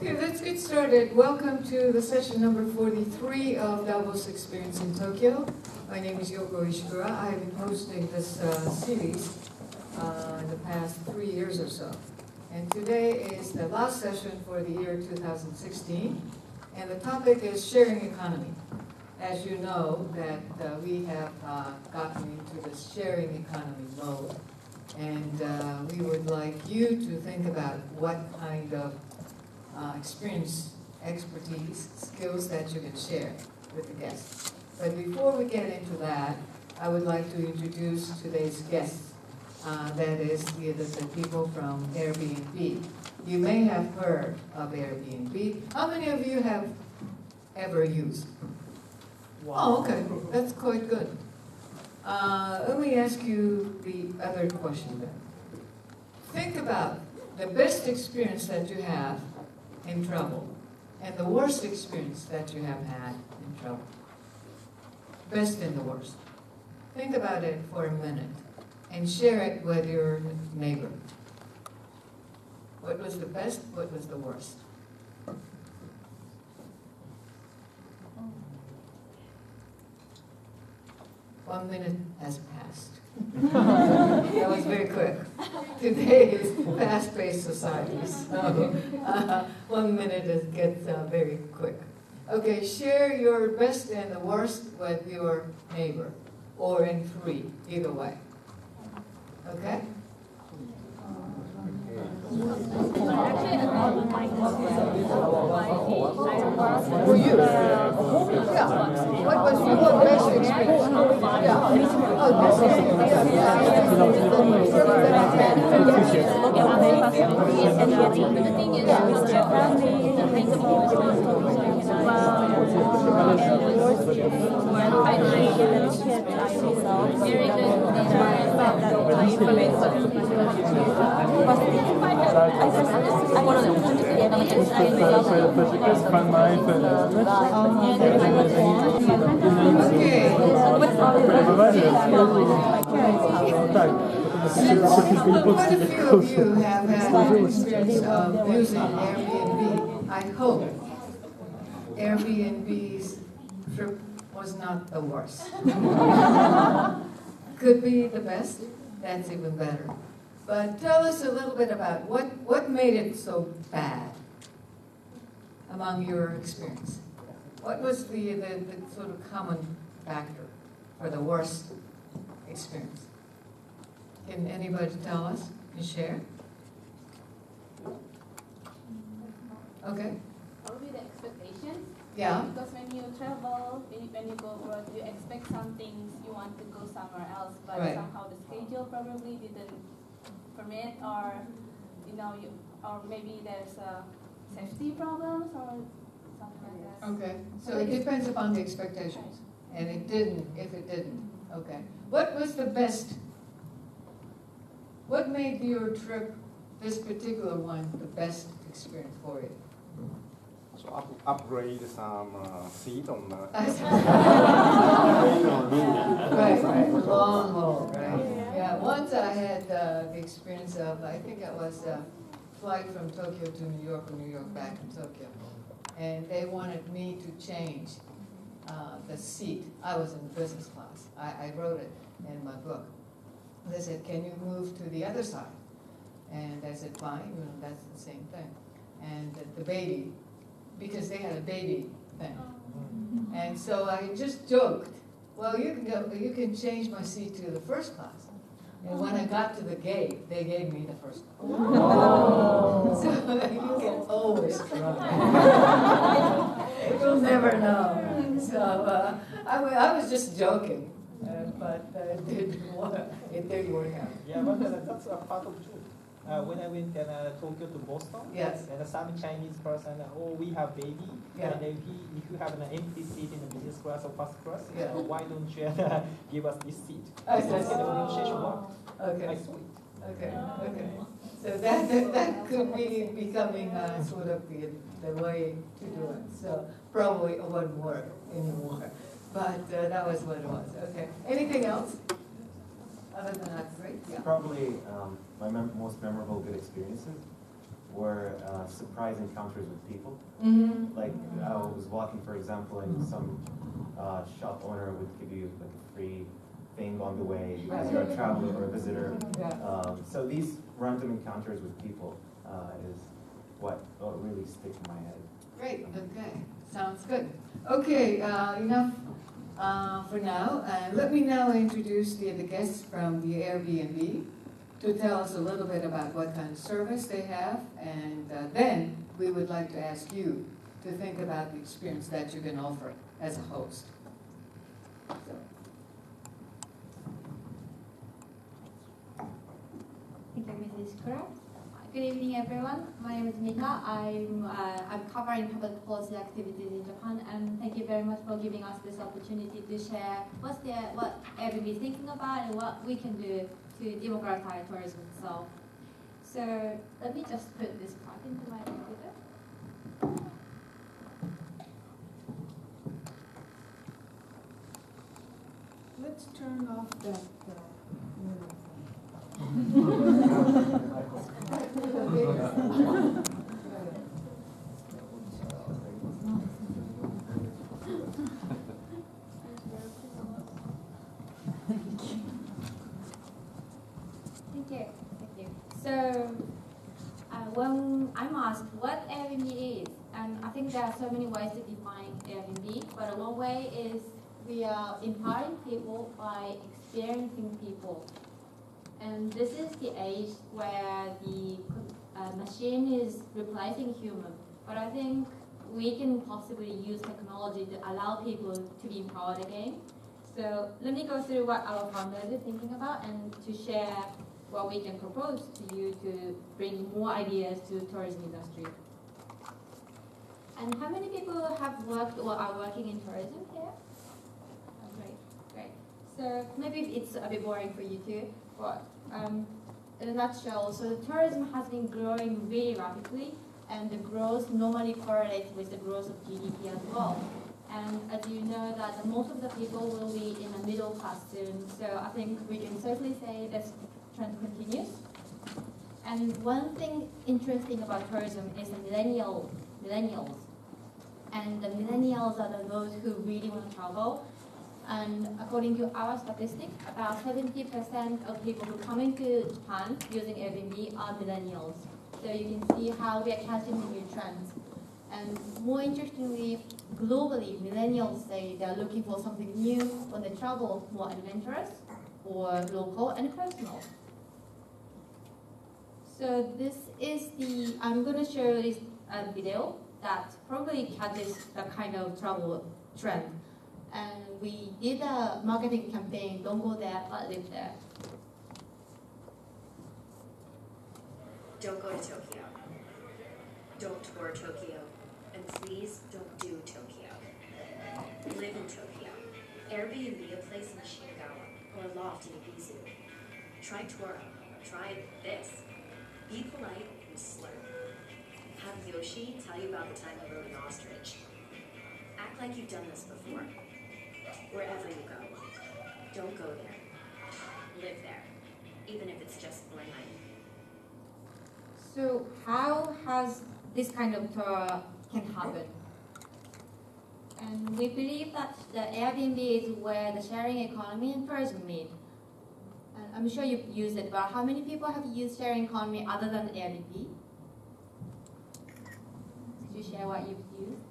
Okay, let's get started. Welcome to the session number 43 of Davos Experience in Tokyo. My name is Yoko Ishikura. I have been hosting this series in the past 3 years or so. And today is the last session for the year 2016. And the topic is sharing economy. As you know, that we have gotten into this sharing economy mode. And we would like you to think about what kind of experience, expertise, skills that you can share with the guests. But before we get into that, I would like to introduce today's guests. That is the people from Airbnb. You may have heard of Airbnb. How many of you have ever used? Wow. Oh, okay. That's quite good. Let me ask you the other question then. Think about the best experience that you have in travel and the worst experience that you have had in travel. Best and the worst. Think about it for a minute and share it with your neighbor. What was the best? What was the worst? One minute has passed. That was very quick. Today is fast-paced society, so 1 minute gets very quick. Okay, share your best and the worst with your neighbor, or in 3, either way. Okay? For you? Yeah. What was your best experience? Yeah. Oh, best Quite a few of you have had the experience of using Airbnb. I hope Airbnb's trip was not the worst. Could be the best. That's even better. But tell us a little bit about what made it so bad among your experience. What was the sort of common factor for the worst experience? Can anybody tell us and share? Okay. Probably the expectations. Yeah. Because when you travel, when you go abroad, you expect some things, you want to go somewhere else, but Right. somehow the schedule probably didn't permit, or or maybe there's safety problems or something like that. Okay. So it depends upon the expectations. And it didn't, if it didn't. Okay. What was the best? What made your trip, this particular one, the best experience for you? So upgrade some seat on the Right, long haul, right? Yeah, once I had the experience of, I think it was a flight from Tokyo to New York or New York back to Tokyo. And they wanted me to change the seat. I was in business class. I wrote it in my book. They said, can you move to the other side? And I said, fine, that's the same thing. And the baby, because they had a baby thing. And so I just joked, well, you can change my seat to the first class. And when I got to the gate, they gave me the first class. So you can always try. You'll never know. So I was just joking. But it didn't work out. Yeah, but that's a part of truth. When I went Tokyo to Boston, Yes. and some Chinese person, we have baby, Yeah. and if you have an empty seat in the business class or first class, Yeah. why don't you give us this seat? I So see. the negotiation worked. Okay. I saw it. Okay. So that could be becoming sort of the way to do it. So probably it wouldn't work anymore. But that was what it was. Okay. Anything else? Other than that, great. Yeah. Probably my most memorable good experiences were surprise encounters with people. Mm-hmm. Like I was walking, for example, and some shop owner would give you like a free thing on the way as you're a traveler or a visitor. Yeah. So these random encounters with people is what really stick in my head. Great, okay, sounds good. Okay, enough for now. Let me now introduce the guests from the Airbnb to tell us a little bit about what kind of service they have, and then we would like to ask you to think about the experience that you can offer as a host. So. Thank you, Mrs. Kura. Good evening, everyone. My name is Mika. I'm covering public policy activities in Japan, and thank you very much for giving us this opportunity to share what Airbnb is thinking about and what we can do to democratize tourism itself. So let me just put this part into my computer. Let's turn off that Thank you. So when I'm asked what Airbnb is, and I think there are so many ways to define Airbnb, but one way is we are empowering people by experiencing people. And this is the age where the machine is replacing human. But I think we can possibly use technology to allow people to be empowered again. So let me go through what our founders are thinking about and to share what we can propose to you to bring more ideas to the tourism industry. And how many people have worked or are working in tourism here? Oh, great. So maybe it's a bit boring for you too, but in a nutshell, so tourism has been growing really rapidly, and the growth normally correlates with the growth of GDP as well. And as you know, that most of the people will be in the middle class soon, so I think we can certainly say this trend continues. And one thing interesting about tourism is the millennials. And the millennials are those who really want to travel. And according to our statistics, about 70% of people who come into Japan using Airbnb are millennials. So you can see how we are catching the new trends. And more interestingly, globally, millennials say they're looking for something new when they travel, more adventurous or local and personal. So this is I'm going to show this video that probably catches the kind of travel trend. And we did a marketing campaign, don't go there, but live there. Don't go to Tokyo. Don't tour Tokyo. And please don't do Tokyo. Live in Tokyo. Airbnb a place in Shinagawa or a loft in Ibizu. Try Toro. Try this. Be polite and slurp. Have Yoshi tell you about the time you rode an ostrich. Act like you've done this before. Wherever you go, don't go there. Live there, even if it's just for a night. So how has this kind of tour can happen? And we believe that the Airbnb is where the sharing economy and tourism meet. And I'm sure you've used it, but how many people have used sharing economy other than Airbnb? Could you share what you've used?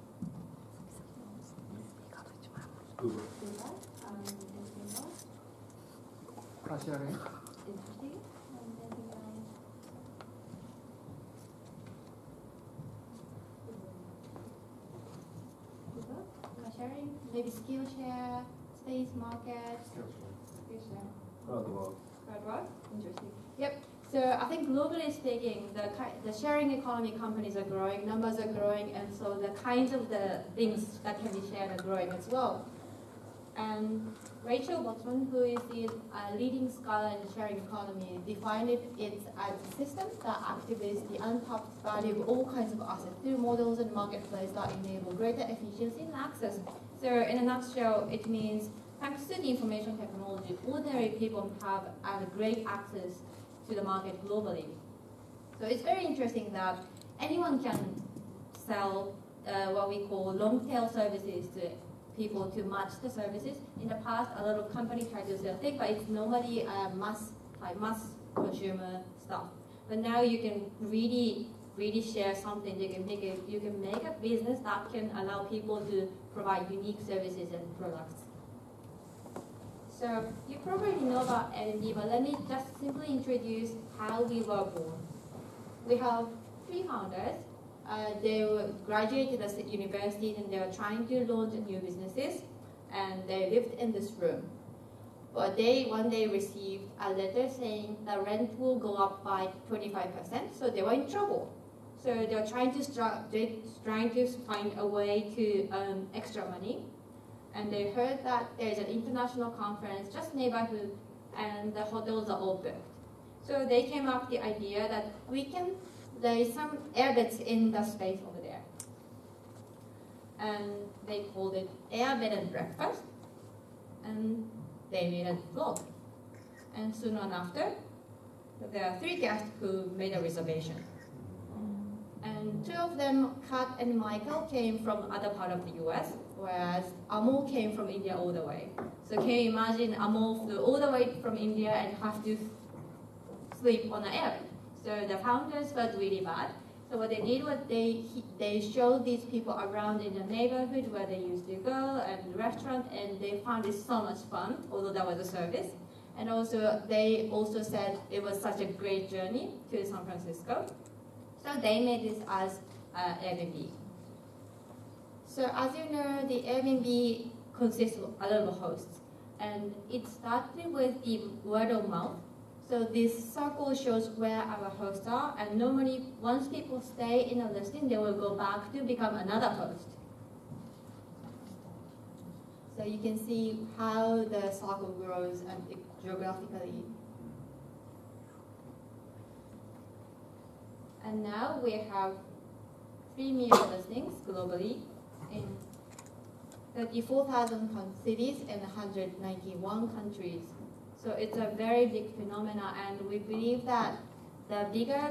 Uber. Anything else? Car sharing. Interesting. Anything else? Uber? Car sharing? Maybe Skillshare, Space Market. Skillshare. Crowdwork? Interesting. Yep. So I think globally speaking, the sharing economy companies are growing, numbers are growing, and so the kinds of the things that can be shared are growing as well. And Rachel Botman, who is the leading scholar in the sharing economy, defined it as a system that activates the untapped value of all kinds of assets through models and marketplace that enable greater efficiency and access. So in a nutshell, it means thanks to the information technology, ordinary people have great access to the market globally. So it's very interesting that anyone can sell what we call long tail services to people to match the services. In the past, a lot of companies try to sell things, but it's normally mass consumer stuff. But now you can really share something. You can make a business that can allow people to provide unique services and products. So you probably know about Airbnb, but let me just simply introduce how we were born. We have 3 founders. They graduated at university and they were trying to launch new businesses, and they lived in this room. But they one day received a letter saying the rent will go up by 25%, so they were in trouble. So they were trying to find a way to earn extra money. And they heard that there's an international conference just neighborhood and the hotels are all booked. So they came up with the idea that there is some air beds in the space over there. And they called it Air Bed and Breakfast. And they made a blog. And soon after, there are 3 guests who made a reservation. And 2 of them, Kat and Michael, came from other part of the US, whereas Amol came from India all the way. So can you imagine Amol flew all the way from India and have to sleep on an airplane? So the founders felt really bad. So what they did was they showed these people around in the neighborhood where they used to go and the restaurant, and they found it so much fun, although that was a service. And also they also said it was such a great journey to San Francisco. So they made this as Airbnb. So as you know, the Airbnb consists of a lot of hosts, and it started with the word of mouth. So this circle shows where our hosts are, and normally once people stay in a listing, they will go back to become another host. So you can see how the circle grows and geographically. And now we have 3 million listings globally in 34,000 cities and 191 countries. So it's a very big phenomenon, and we believe that the bigger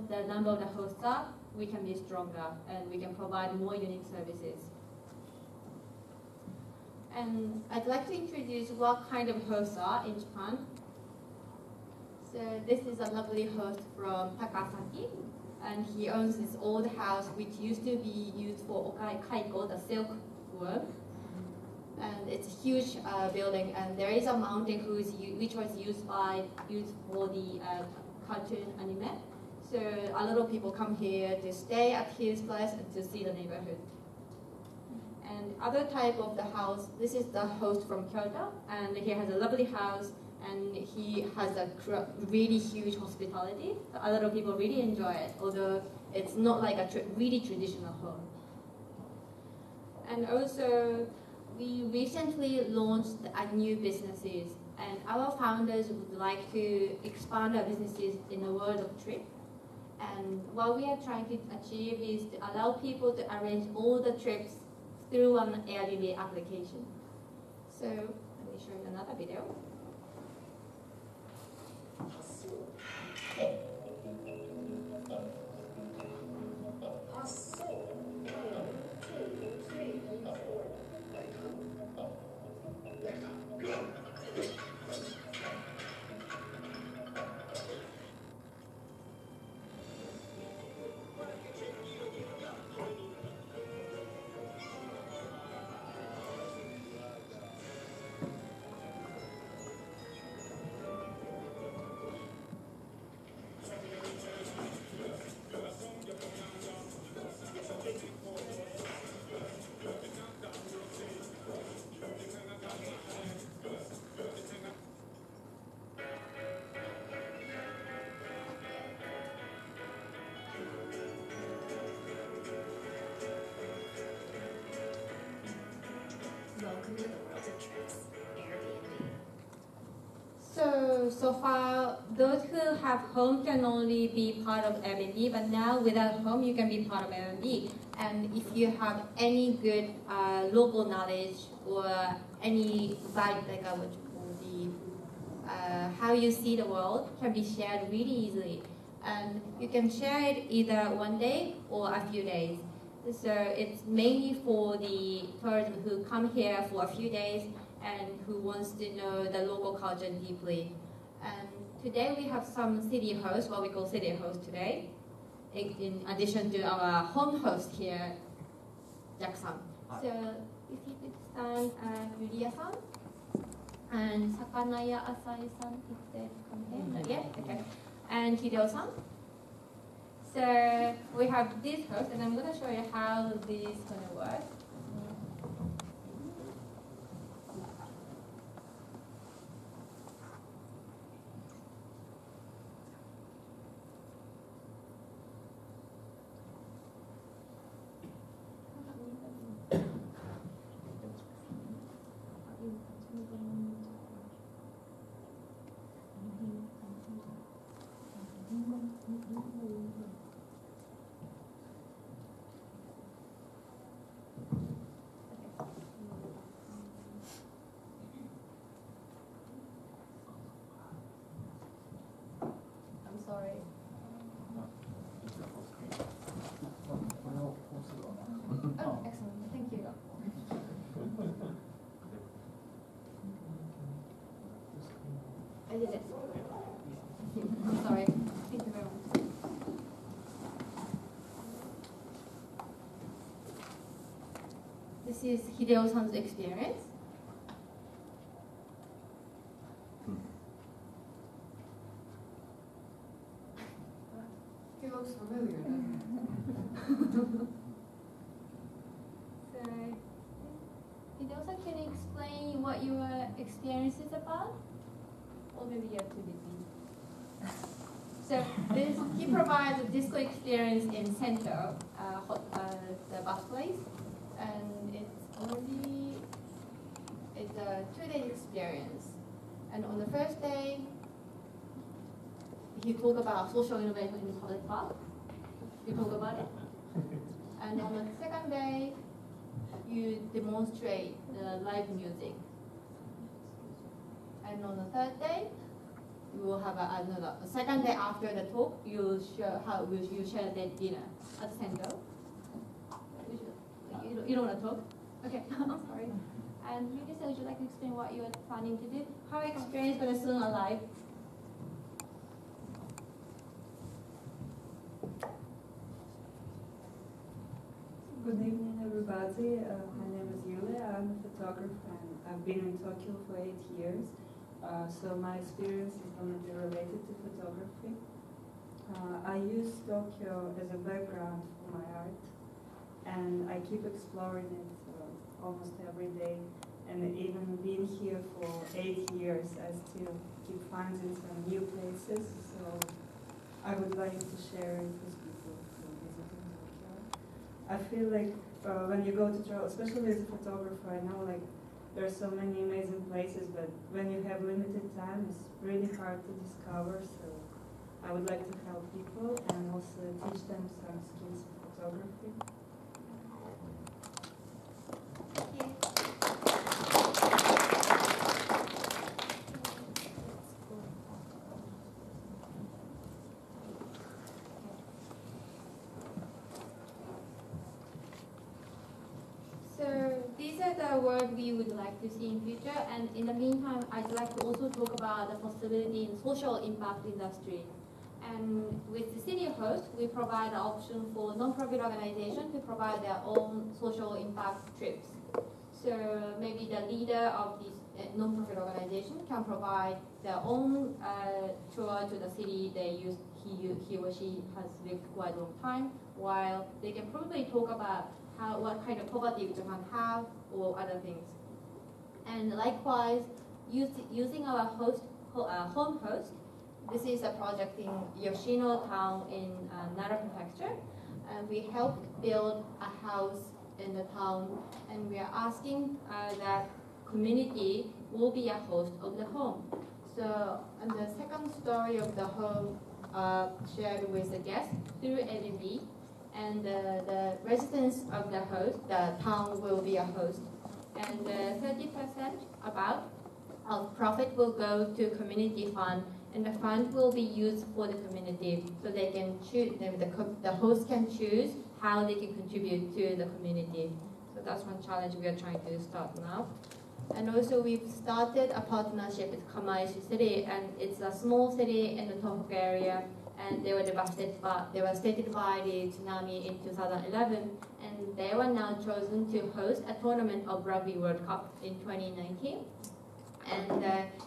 the number of the hosts are, we can be stronger and we can provide more unique services. And I'd like to introduce what kind of hosts are in Japan. So this is a lovely host from Takasaki, and he owns this old house which used to be used for okai kaiko, the silkworm. And it's a huge building, and there is a mountain which was used for the cartoon anime. So a lot of people come here to stay at his place and to see the neighborhood. And other type of the house, this is the host from Kyoto, and he has a lovely house, and he has a really huge hospitality. So a lot of people really enjoy it, although it's not like a really traditional home. And also, we recently launched new businesses, and our founders would like to expand our businesses in the world of trip. And what we are trying to achieve is to allow people to arrange all the trips through an Airbnb application. So let me show you another video. Welcome to the world of trips, Airbnb. So far, those who have home can only be part of Airbnb, but now without home, you can be part of Airbnb. And if you have any good local knowledge or any vibe, like what you call how you see the world, can be shared really easily. And you can share it either one day or a few days. So it's mainly for the tourism who come here for a few days and who wants to know the local culture deeply. And today we have some city hosts, what we call city hosts today, in addition to our home host here, Jack-san. So if you could stand, Yuria-san and Sakanaya Asai-san, if they come here. Not yet? Okay. And Hideo-san. So we have this host, and I'm going to show you how this is going to work. I'm sorry. Oh, excellent. Thank you. I did it. I'm sorry. Thank you very much. This is Hideo-san's experience. He looks familiar, doesn't So, Hideo-san, can you explain what your experience is about? Or maybe you're too busy. So, he provides a disco experience in Sento, the birthplace, and it's a 2-day experience. And on the first day, he talked about social innovation in the public park. You talk about it. And on the second day, you demonstrate the live music. And on the third day, you will have another. The second day after the talk, you share you share the dinner at Sendo. You don't want to talk? Okay, I'm sorry. And Yuki-san, would you like to explain what you are planning to do? How experience for the student alive? Good evening, everybody. My name is Yule. I'm a photographer and I've been in Tokyo for 8 years. So my experience is going to be related to photography. I use Tokyo as a background for my art, and I keep exploring it almost every day. And even being here for 8 years, I still keep finding some new places. So I would like to share it with people who visit Tokyo. I feel like when you go to travel, especially as a photographer, I know like there are so many amazing places, but when you have limited time, it's really hard to discover. So I would like to help people and also teach them some skills of photography. These are the work we would like to see in future, and in the meantime, I'd like to also talk about the possibility in social impact industry. And with the city host, we provide an option for non-profit organizations to provide their own social impact trips. So maybe the leader of this non-profit organization can provide their own tour to the city he or she has lived quite a long time, while they can probably talk about what kind of poverty Japan have or other things. And likewise, using our home host, this is a project in Yoshino town in Nara prefecture, and we helped build a house in the town, and we are asking that community will be a host of the home. So, and the second story of the home shared with the guest through Airbnb, and the residents of the host, the town will be a host, and 30% about of profit will go to community fund and the fund will be used for the community, so they can choose, the host can choose how they can contribute to the community. So that's one challenge we are trying to start now. And also we've started a partnership with Kamaishi City, and it's a small city in the Tohoku area, and they were devastated by the tsunami in 2011, and they were now chosen to host a tournament of Rugby World Cup in 2019. And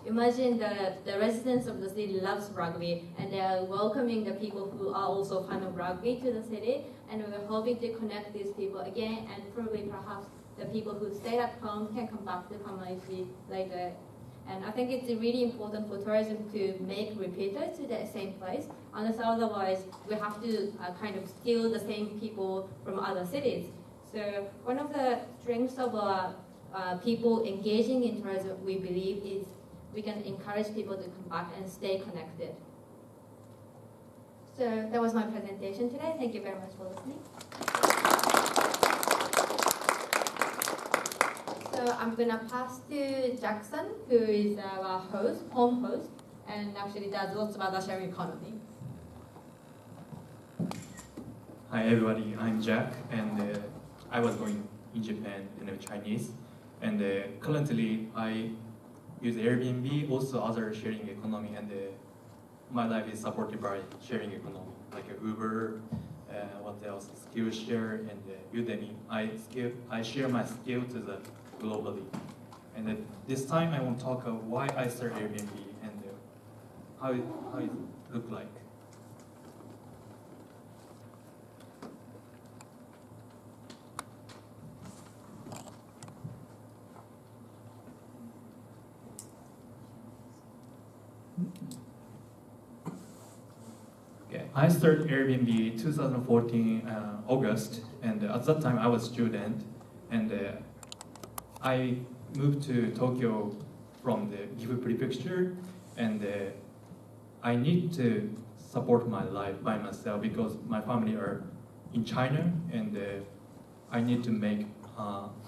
imagine the residents of the city loves rugby, and they are welcoming the people who are also fan of rugby to the city, and we're hoping to connect these people again, and probably perhaps the people who stayed at home can come back to Kamaishi later. And I think it's really important for tourism to make repeaters to the same place, unless otherwise we have to kind of steal the same people from other cities. So one of the strengths of people engaging in tourism, we believe, is we can encourage people to come back and stay connected. So that was my presentation today. Thank you very much for listening. So I'm gonna pass to Jackson, who is our home host, and actually does lots of other sharing economy. Hi everybody, I'm Jack, and I was born in Japan and I'm Chinese. And currently I use Airbnb, also other sharing economy, and my life is supported by sharing economy, like Uber, what else, Skillshare, and Udemy. I share my skill to the globally. And this time I want to talk about why I started Airbnb and how it look like. Okay, I started Airbnb 2014 August, and at that time I was a student, and I moved to Tokyo from the Gifu Prefecture, and I need to support my life by myself because my family are in China, and I need to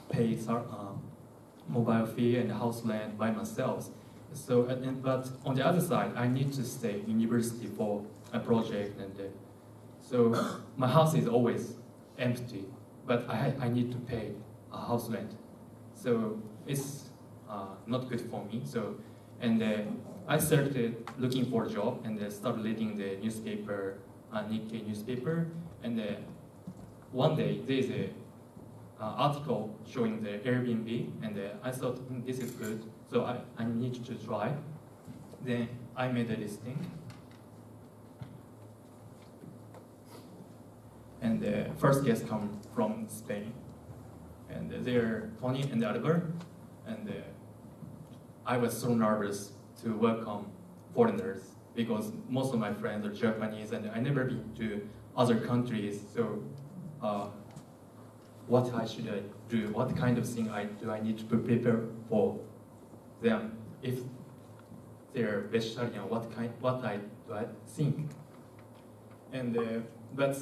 pay mobile fee and house rent by myself. So, but on the other side, I need to stay in university for a project, and so my house is always empty, but I need to pay a house rent. So it's not good for me. So, and I started looking for a job and started reading the newspaper, Nikkei newspaper, and one day there's a article showing the Airbnb, and I thought this is good, so I need to try. Then I made a listing, and the first guest come from Spain, and they're Tony and Albert, and I was so nervous to welcome foreigners because most of my friends are Japanese, and I never been to other countries, so what should I do? What kind of thing do I need to prepare for them? If they're vegetarian, what do I think? And but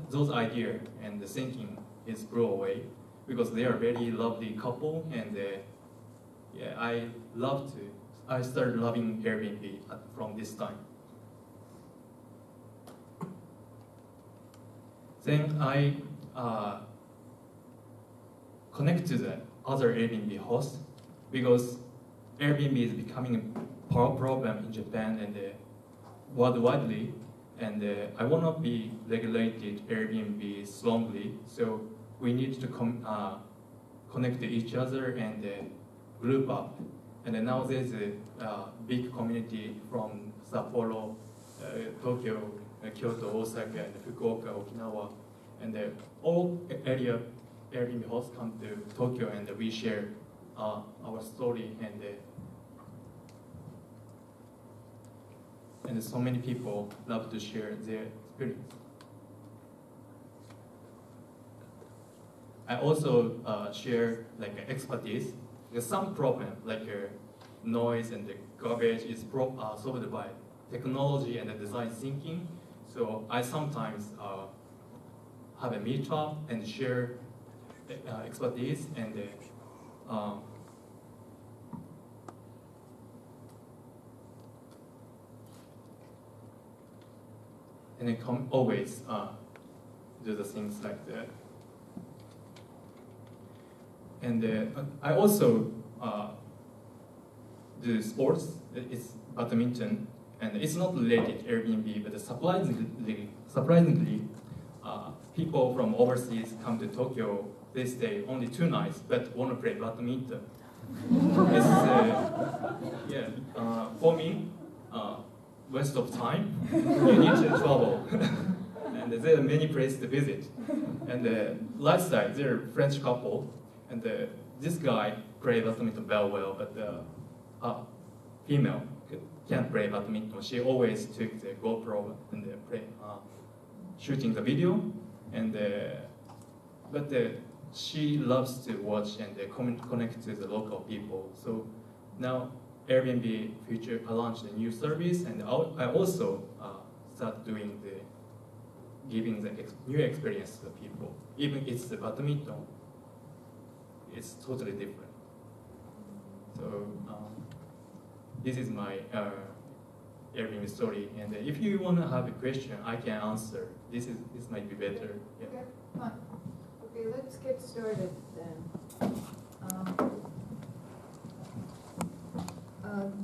those ideas and the thinking is blew away because they are very lovely couple, and yeah, I started loving Airbnb from this time. Then I connect to the other Airbnb hosts because Airbnb is becoming a problem in Japan and worldwide, and I want to be regulated Airbnb strongly, so we need to connect to each other and group up. And now there's a big community from Sapporo, Tokyo, Kyoto, Osaka, and Fukuoka, Okinawa, and all area Airbnb hosts come to Tokyo, and we share our story, and so many people love to share their experience. I also share like expertise. There's some problem like noise and the garbage is solved by technology and the design thinking. So I sometimes have a meetup and share expertise, and and then always do the things like that. And I also do sports. It's badminton, and it's not related to Airbnb, but surprisingly, people from overseas come to Tokyo. They stay only 2 nights, but want to play badminton. It's, for me, waste of time. You need to travel, and there are many places to visit. And the lifestyle, they're a French couple, and this guy plays badminton very well, but the female can't play badminton. She always took the GoPro and shooting the video, and but she loves to watch and connect to the local people. So now Airbnb future launched a new service, and I also start doing giving the new experience to the people. Even it's the badminton, it's totally different. So this is my Airbnb story, and if you want to have a question, I can answer. This might be better. Yeah. Okay, fine. Okay, let's get started then.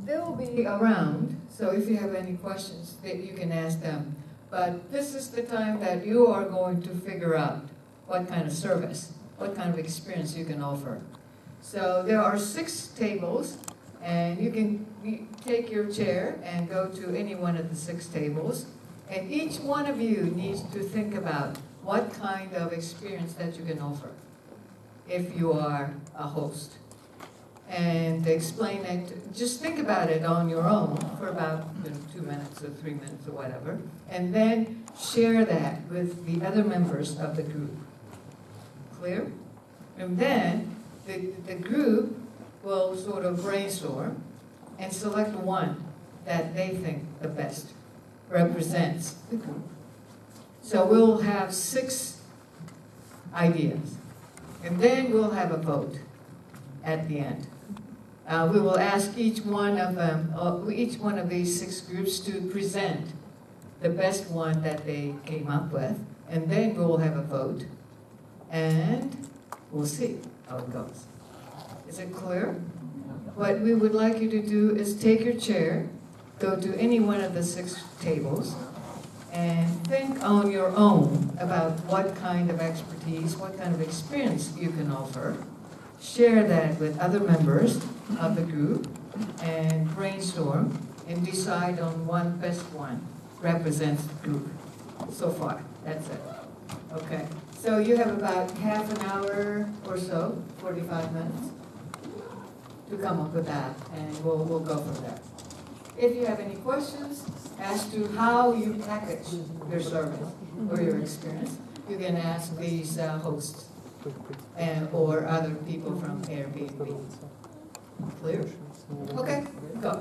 They'll be around, so if you have any questions, that you can ask them. But this is the time that you are going to figure out what kind of service, what kind of experience you can offer. So there are 6 tables, and you can take your chair and go to any one of the 6 tables. And each one of you needs to think about what kind of experience that you can offer if you are a host. And explain it, just think about it on your own for about 2 minutes or 3 minutes or whatever, and then share that with the other members of the group. Clear? And then the group will sort of brainstorm and select one that they think the best represents the group. So we'll have 6 ideas, and then we'll have a vote at the end. We will ask each one of these 6 groups to present the best one that they came up with, and then we'll have a vote, and we'll see how it goes. Is it clear? What we would like you to do is take your chair, go to any one of the 6 tables, and think on your own about what kind of expertise, what kind of experience you can offer. Share that with other members of the group and brainstorm and decide on one best one represents the group. So far, that's it. Okay, so you have about half an hour or so, 45 minutes, to come up with that, and we'll go from there. If you have any questions as to how you package your service or your experience, you can ask these hosts or other people from Airbnb. Clear? Okay, go.